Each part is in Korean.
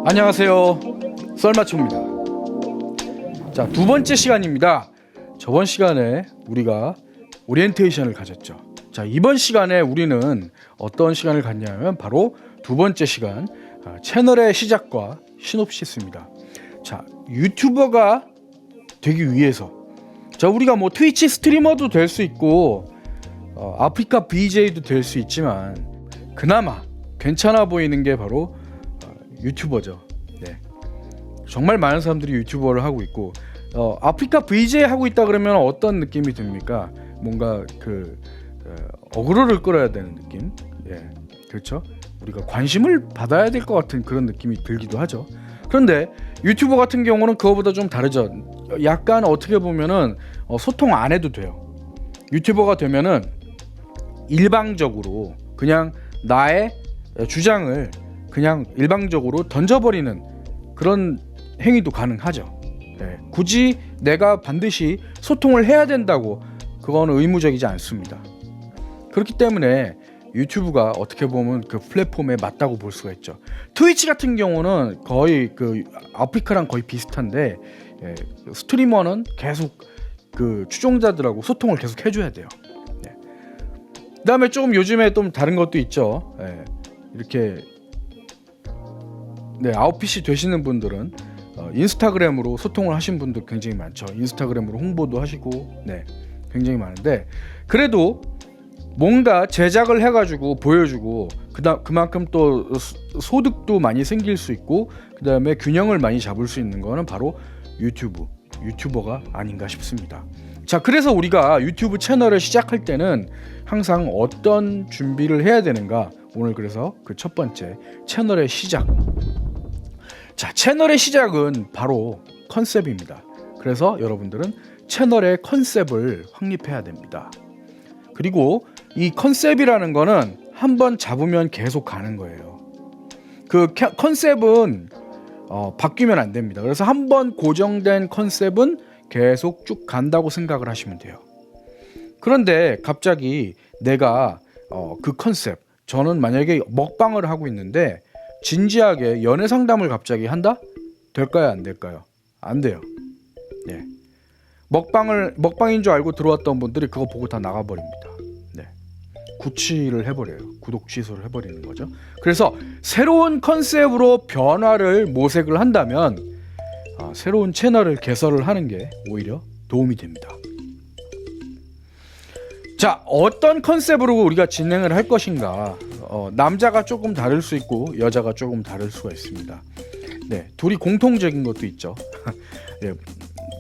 안녕하세요, 썰마초입니다. 자, 두 번째 시간입니다. 저번 시간에 우리가 오리엔테이션을 가졌죠. 자, 이번 시간에 우리는 어떤 시간을 갖냐면 바로 두 번째 시간, 채널의 시작과 시놉시스입니다. 자, 유튜버가 되기 위해서, 자, 우리가 뭐 트위치 스트리머도 될 수 있고 아프리카 BJ도 될 수 있지만 그나마 괜찮아 보이는 게 바로 유튜버죠. 네. 정말 많은 사람들이 유튜버를 하고 있고 아프리카 VJ 하고 있다 그러면 어떤 느낌이 듭니까? 뭔가 어그로를 끌어야 되는 느낌. 예, 그렇죠. 우리가 관심을 받아야 될 것 같은 그런 느낌이 들기도 하죠. 그런데 유튜버 같은 경우는 그거보다 좀 다르죠. 약간 어떻게 보면은 소통 안 해도 돼요. 유튜버가 되면은 일방적으로 그냥 나의 주장을 그냥 일방적으로 던져버리는 그런 행위도 가능하죠. 네, 굳이 내가 반드시 소통을 해야 된다고 그거는 의무적이지 않습니다. 그렇기 때문에 유튜브가 어떻게 보면 그 플랫폼에 맞다고 볼 수가 있죠. 트위치 같은 경우는 거의 그 아프리카랑 거의 비슷한데, 스트리머는 계속 그 추종자들하고 소통을 계속 해줘야 돼요. 네. 그다음에 조금 요즘에 좀 다른 것도 있죠. 이렇게 아웃핏이 되시는 분들은 인스타그램으로 소통을 하신 분들 굉장히 많죠. 인스타그램으로 홍보도 하시고, 굉장히 많은데, 그래도 뭔가 제작을 해가지고 보여주고 그만큼 또 소득도 많이 생길 수 있고, 그 다음에 균형을 많이 잡을 수 있는 거는 바로 유튜버가 아닌가 싶습니다. 자, 그래서 우리가 유튜브 채널을 시작할 때는 항상 어떤 준비를 해야 되는가, 오늘 그래서 그 첫 번째 채널의 시작. 자, 채널의 시작은 바로 컨셉입니다. 그래서 여러분들은 채널의 컨셉을 확립해야 됩니다. 그리고 이 컨셉이라는 거는 한번 잡으면 계속 가는 거예요. 그 컨셉은 바뀌면 안 됩니다. 그래서 한번 고정된 컨셉은 계속 쭉 간다고 생각을 하시면 돼요. 그런데 갑자기 내가 그 컨셉, 저는 만약에 먹방을 하고 있는데 진지하게 연애 상담을 갑자기 한다? 될까요? 안 될까요? 안 돼요. 네. 먹방인 줄 알고 들어왔던 분들이 그거 보고 다 나가버립니다. 네. 구치를 해버려요. 구독 취소를 해버리는 거죠. 그래서 새로운 컨셉으로 변화를 모색을 한다면 새로운 채널을 개설을 하는 게 오히려 도움이 됩니다. 자, 어떤 컨셉으로 우리가 진행을 할 것인가. 남자가 조금 다를 수 있고 여자가 조금 다를 수가 있습니다. 네, 둘이 공통적인 것도 있죠. 네,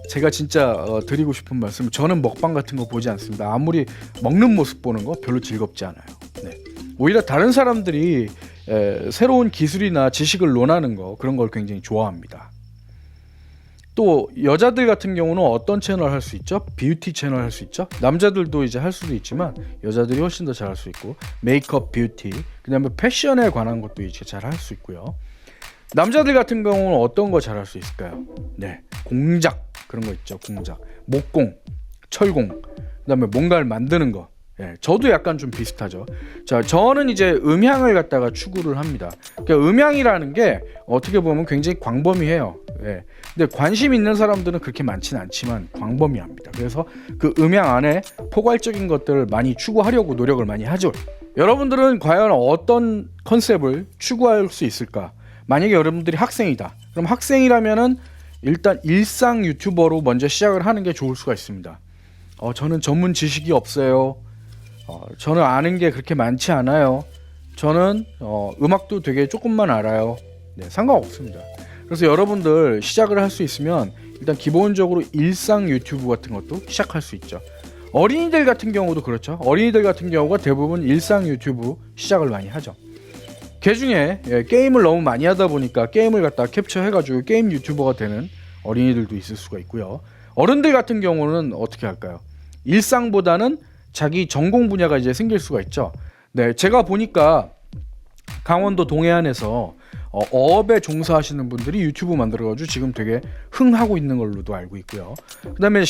제가 진짜 드리고 싶은 말씀, 저는 먹방 같은 거 보지 않습니다. 아무리 먹는 모습 보는 거 별로 즐겁지 않아요. 네, 오히려 다른 사람들이 새로운 기술이나 지식을 논하는 거, 그런 걸 굉장히 좋아합니다. 또 여자들 같은 경우는 어떤 채널 할 수 있죠? 뷰티 채널 할 수 있죠? 남자들도 이제 할 수도 있지만 여자들이 훨씬 더 잘할 수 있고, 메이크업, 뷰티, 그다음에 패션에 관한 것도 이제 잘 할 수 있고요. 남자들 같은 경우는 어떤 거 잘 할 수 있을까요? 네, 공작, 그런 거 있죠. 공작, 목공, 철공, 그다음에 뭔가를 만드는 거. 저도 약간 좀 비슷하죠. 자, 저는 이제 음향을 갖다가 추구를 합니다. 그러니까 음향이라는 게 어떻게 보면 굉장히 광범위해요. 근데 관심 있는 사람들은 그렇게 많지는 않지만 광범위합니다. 그래서 그 음향 안에 포괄적인 것들을 많이 추구하려고 노력을 많이 하죠. 여러분들은 과연 어떤 컨셉을 추구할 수 있을까? 만약에 여러분들이 학생이다. 그럼 학생이라면은 일단 일상 유튜버로 먼저 시작을 하는 게 좋을 수가 있습니다. 저는 전문 지식이 없어요. 저는 아는 게 그렇게 많지 않아요. 저는 음악도 되게 조금만 알아요. 네, 상관없습니다. 그래서 여러분들 시작을 할 수 있으면 일단 기본적으로 일상 유튜브 같은 것도 시작할 수 있죠. 어린이들 같은 경우도 그렇죠. 어린이들 같은 경우가 대부분 일상 유튜브 시작을 많이 하죠. 그 중에 게임을 너무 많이 하다 보니까 게임을 갖다 캡처해가지고 게임 유튜버가 되는 어린이들도 있을 수가 있고요. 어른들 같은 경우는 어떻게 할까요? 일상보다는 자기 전공 분야가 이제 생길 수가 있죠. 네, 제가 보니까 강원도 동해안에서 어업에 종사하시는 분들이 유튜브 만들어가지고 지금 되게 흥하고 있는 걸로도 알고 있고요. 그다음에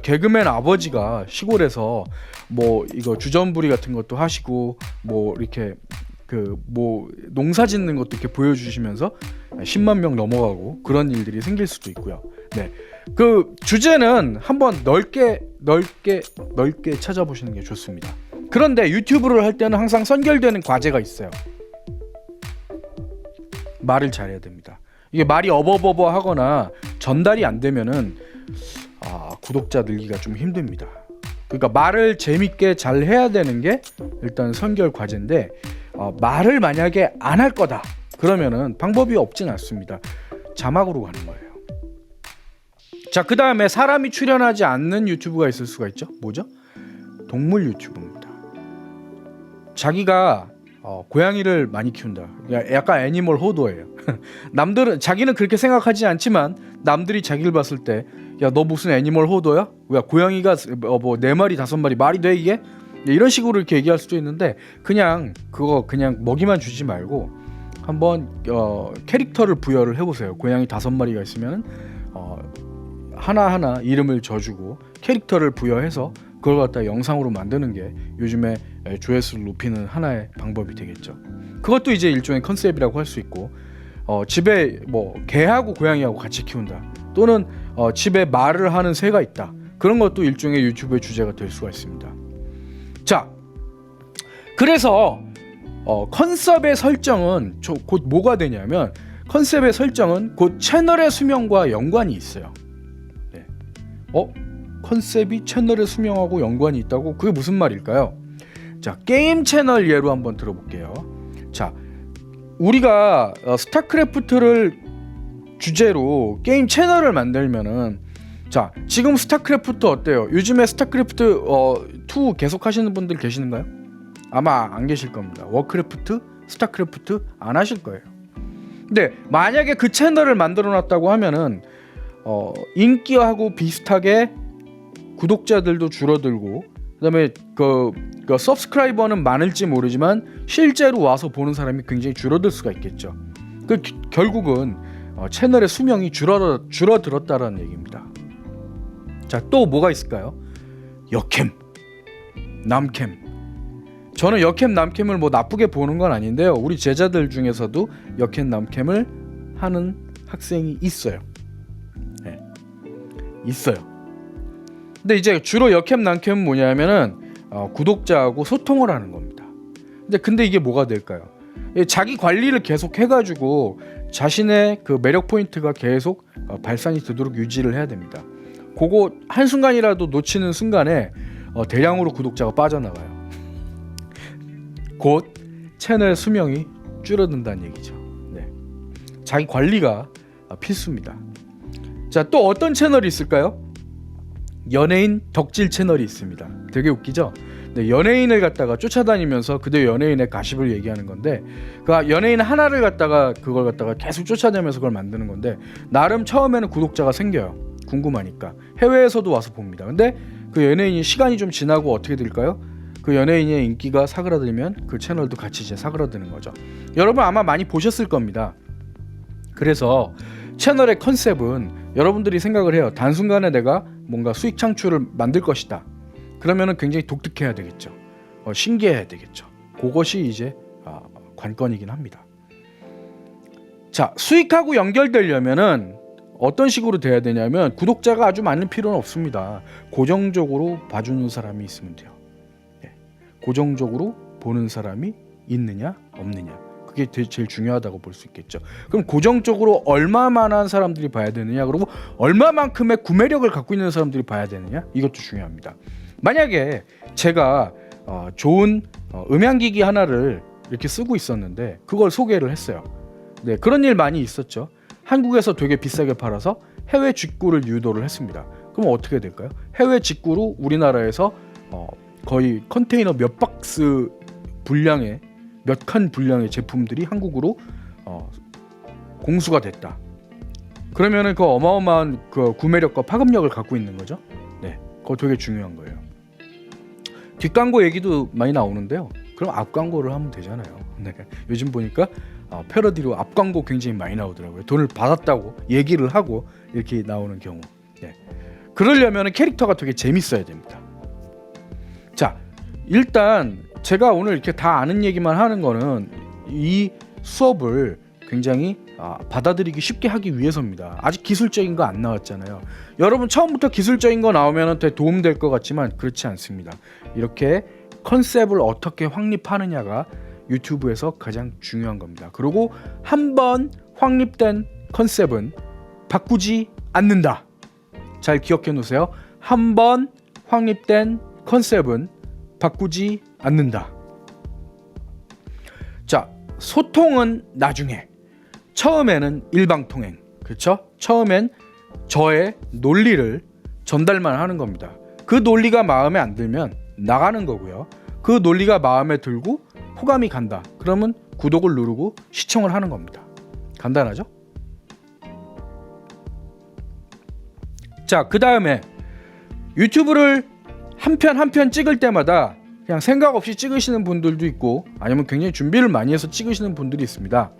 개그맨 아버지가 시골에서 뭐 이거 주전부리 같은 것도 하시고 뭐 이렇게 농사 짓는 것도 이렇게 보여주시면서 10만 명 넘어가고 그런 일들이 생길 수도 있고요. 네, 그 주제는 한번 넓게 찾아보시는 게 좋습니다. 그런데 유튜브를 할 때는 항상 선결되는 과제가 있어요. 말을 잘해야 됩니다. 이게 말이 어버버버 하거나 전달이 안 되면은 구독자 늘기가 좀 힘듭니다. 그러니까 말을 재밌게 잘 해야 되는 게 일단 선결 과제인데 말을 만약에 안 할 거다 그러면은 방법이 없진 않습니다. 자막으로 가는 거예요. 자, 그 다음에 사람이 출연하지 않는 유튜브가 있을 수가 있죠. 뭐죠? 동물 유튜브입니다. 자기가 고양이를 많이 키운다. 약간 애니멀 호도예요. 남들은 자기는 그렇게 생각하지 않지만 남들이 자기를 봤을 때 야, 너 무슨 애니멀 호도야? 야, 고양이가 뭐 4마리 5마리 말이 돼 이게? 이런 식으로 이렇게 얘기할 수도 있는데 그냥 먹이만 주지 말고 한번 캐릭터를 부여를 해보세요. 고양이 5마리가 있으면 하나하나 이름을 줘주고 캐릭터를 부여해서 그걸 갖다 영상으로 만드는 게 요즘에 조회수를 높이는 하나의 방법이 되겠죠. 그것도 이제 일종의 컨셉이라고 할 수 있고 집에 뭐 개하고 고양이하고 같이 키운다 또는 집에 말을 하는 새가 있다 그런 것도 일종의 유튜브의 주제가 될 수가 있습니다. 자, 그래서 컨셉의 설정은 곧 뭐가 되냐면 컨셉의 설정은 곧 채널의 수명과 연관이 있어요. 네. 컨셉이 채널의 수명하고 연관이 있다고? 그게 무슨 말일까요? 자, 게임 채널 예로 한번 들어볼게요. 자, 우리가 스타크래프트를 주제로 게임 채널을 만들면은 자, 지금 스타크래프트 어때요? 요즘에 스타크래프트 2 계속 하시는 분들 계시는가요? 아마 안 계실 겁니다. 워크래프트, 스타크래프트 안 하실 거예요. 근데 만약에 그 채널을 만들어 놨다고 하면은 인기하고 비슷하게 구독자들도 줄어들고 그다음에 그 서브스크라이버는 많을지 모르지만 실제로 와서 보는 사람이 굉장히 줄어들 수가 있겠죠. 결국은 채널의 수명이 줄어들었다라는 얘기입니다. 자, 또 뭐가 있을까요? 역캠, 남캠. 저는 역캠, 남캠을 뭐 나쁘게 보는 건 아닌데요. 우리 제자들 중에서도 역캠, 남캠을 하는 학생이 있어요. 네, 있어요. 근데 이제 주로 역캠, 남캠은 뭐냐면은 구독자하고 소통을 하는 겁니다. 근데 이게 뭐가 될까요? 자기 관리를 계속 해가지고 자신의 그 매력 포인트가 계속 발산이 되도록 유지를 해야 됩니다. 그거 한순간이라도 놓치는 순간에 대량으로 구독자가 빠져나가요. 곧 채널 수명이 줄어든다는 얘기죠. 네. 자기 관리가 필수입니다. 자, 또 어떤 채널이 있을까요? 연예인 덕질 채널이 있습니다. 되게 웃기죠? 네, 연예인을 갖다가 쫓아다니면서 그들 연예인의 가십을 얘기하는 건데 그 연예인 하나를 갖다가 그걸 갖다가 계속 쫓아다니면서 그걸 만드는 건데 나름 처음에는 구독자가 생겨요. 궁금하니까 해외에서도 와서 봅니다. 근데 그 연예인이 시간이 좀 지나고 어떻게 될까요? 그 연예인의 인기가 사그라들면 그 채널도 같이 이제 사그라드는 거죠. 여러분 아마 많이 보셨을 겁니다. 그래서 채널의 컨셉은 여러분들이 생각을 해요. 단순간에 내가 뭔가 수익 창출을 만들 것이다. 그러면은 굉장히 독특해야 되겠죠. 신기해야 되겠죠. 그것이 이제 관건이긴 합니다. 자, 수익하고 연결되려면은 어떤 식으로 돼야 되냐면 구독자가 아주 많을 필요는 없습니다. 고정적으로 봐주는 사람이 있으면 돼요. 네. 고정적으로 보는 사람이 있느냐 없느냐 그게 제일 중요하다고 볼 수 있겠죠. 그럼 고정적으로 얼마만한 사람들이 봐야 되느냐 그리고 얼마만큼의 구매력을 갖고 있는 사람들이 봐야 되느냐 이것도 중요합니다. 만약에 제가 좋은 음향기기 하나를 이렇게 쓰고 있었는데 그걸 소개를 했어요. 네, 그런 일 많이 있었죠. 한국에서 되게 비싸게 팔아서 해외 직구를 유도를 했습니다. 그럼 어떻게 될까요? 해외 직구로 우리나라에서 거의 컨테이너 몇 박스 분량의 몇 칸 분량의 제품들이 한국으로 공수가 됐다. 그러면은 그 어마어마한 그 구매력과 파급력을 갖고 있는 거죠. 네, 그거 되게 중요한 거예요. 뒷광고 얘기도 많이 나오는데요. 그럼 앞광고를 하면 되잖아요. 네, 요즘 보니까 패러디로 앞광고 굉장히 많이 나오더라고요. 돈을 받았다고 얘기를 하고 이렇게 나오는 경우. 네. 그러려면 캐릭터가 되게 재밌어야 됩니다. 자, 일단 제가 오늘 이렇게 다 아는 얘기만 하는 거는 이 수업을 굉장히 받아들이기 쉽게 하기 위해서입니다. 아직 기술적인 거 안 나왔잖아요. 여러분 처음부터 기술적인 거 나오면 되게 도움될 것 같지만 그렇지 않습니다. 이렇게 컨셉을 어떻게 확립하느냐가 유튜브에서 가장 중요한 겁니다. 그리고 한번 확립된 컨셉은 바꾸지 않는다. 잘 기억해 놓으세요. 한번 확립된 컨셉은 바꾸지 않는다. 자, 소통은 나중에. 처음에는 일방통행. 그렇죠? 처음엔 저의 논리를 전달만 하는 겁니다. 그 논리가 마음에 안 들면 나가는 거고요. 그 논리가 마음에 들고 호감이 간다. 그러면 구독을 누르고 시청을 하는 겁니다. 간단하죠? 자, 그 다음에 유튜브를 한 편 찍을 때마다 그냥 생각 없이 찍으시는 분들도 있고 아니면 굉장히 준비를 많이 해서 찍으시는 분들이 있습니다.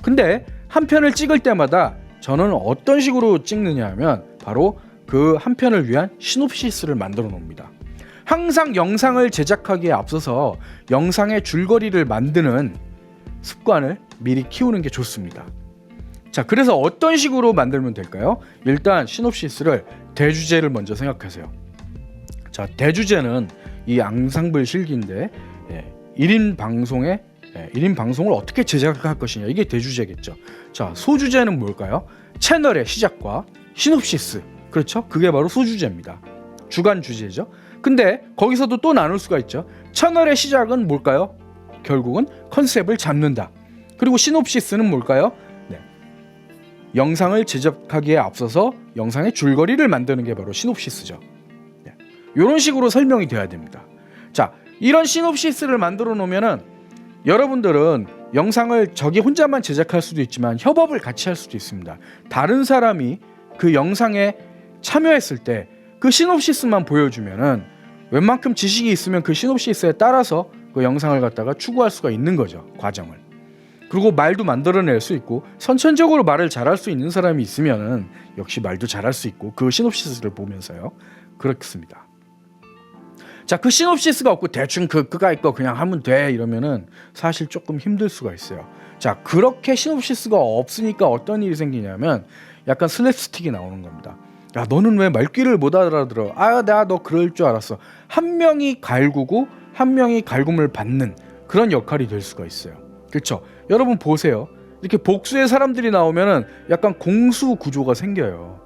근데 한 편을 찍을 때마다 저는 어떤 식으로 찍느냐 하면 바로 그 한 편을 위한 시놉시스를 만들어 놓습니다. 항상 영상을 제작하기에 앞서서 영상의 줄거리를 만드는 습관을 미리 키우는 게 좋습니다. 자, 그래서 어떤 식으로 만들면 될까요? 일단 시놉시스를 대주제를 먼저 생각하세요. 자, 대주제는 이 앙상블 실기인데 1인 방송에 1인 방송을 어떻게 제작할 것이냐, 이게 대주제겠죠. 자, 소주제는 뭘까요? 채널의 시작과 시놉시스. 그렇죠? 그게 바로 소주제입니다. 주간 주제죠. 근데 거기서도 또 나눌 수가 있죠. 채널의 시작은 뭘까요? 결국은 컨셉을 잡는다. 그리고 시놉시스는 뭘까요? 영상을 제작하기에 앞서서 영상의 줄거리를 만드는 게 바로 시놉시스죠. 이런 식으로 설명이 돼야 됩니다. 자, 이런 시놉시스를 만들어 놓으면은 여러분들은 영상을 저기 혼자만 제작할 수도 있지만 협업을 같이 할 수도 있습니다. 다른 사람이 그 영상에 참여했을 때 그 시놉시스만 보여주면은 웬만큼 지식이 있으면 그 시놉시스에 따라서 그 영상을 갖다가 추구할 수가 있는 거죠, 과정을. 그리고 말도 만들어낼 수 있고 선천적으로 말을 잘할 수 있는 사람이 있으면은 역시 말도 잘할 수 있고 그 시놉시스를 보면서요. 그렇습니다. 자, 그 시놉시스가 없고 대충 그가 있고 그냥 하면 돼 이러면은 사실 조금 힘들 수가 있어요. 자, 그렇게 시놉시스가 없으니까 어떤 일이 생기냐면 약간 슬랩스틱이 나오는 겁니다. 야, 너는 왜 말귀를 못 알아들어? 내가 너 그럴 줄 알았어. 한 명이 갈구고 한 명이 갈굼을 받는 그런 역할이 될 수가 있어요. 그렇죠? 여러분 보세요. 이렇게 복수의 사람들이 나오면은 약간 공수 구조가 생겨요.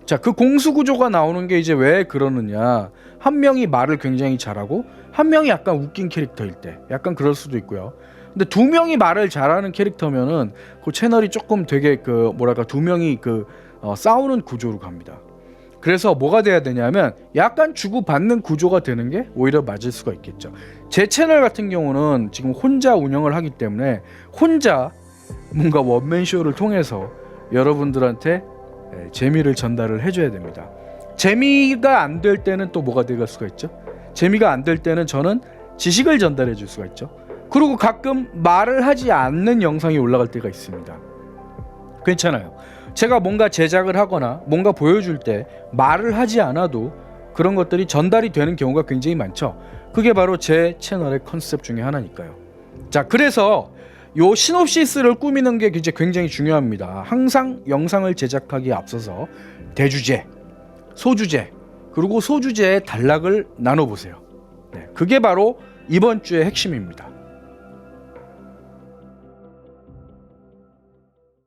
자, 그 공수 구조가 나오는 게 이제 왜 그러느냐? 한 명이 말을 굉장히 잘하고 한 명이 약간 웃긴 캐릭터일 때 약간 그럴 수도 있고요. 근데 두 명이 말을 잘하는 캐릭터면은 그 채널이 조금 되게 그 뭐랄까 두 명이 싸우는 구조로 갑니다. 그래서 뭐가 돼야 되냐면 약간 주고받는 구조가 되는 게 오히려 맞을 수가 있겠죠. 제 채널 같은 경우는 지금 혼자 운영을 하기 때문에 혼자 뭔가 원맨쇼를 통해서 여러분들한테 재미를 전달을 해줘야 됩니다. 재미가 안 될 때는 또 뭐가 될 수가 있죠? 재미가 안 될 때는 저는 지식을 전달해 줄 수가 있죠. 그리고 가끔 말을 하지 않는 영상이 올라갈 때가 있습니다. 괜찮아요. 제가 뭔가 제작을 하거나 뭔가 보여줄 때 말을 하지 않아도 그런 것들이 전달이 되는 경우가 굉장히 많죠. 그게 바로 제 채널의 컨셉 중에 하나니까요. 자, 그래서 요 시놉시스를 꾸미는 게 굉장히 중요합니다. 항상 영상을 제작하기에 앞서서 대주제, 소주제, 그리고 소주제의 단락을 나눠보세요. 그게 바로 이번 주의 핵심입니다.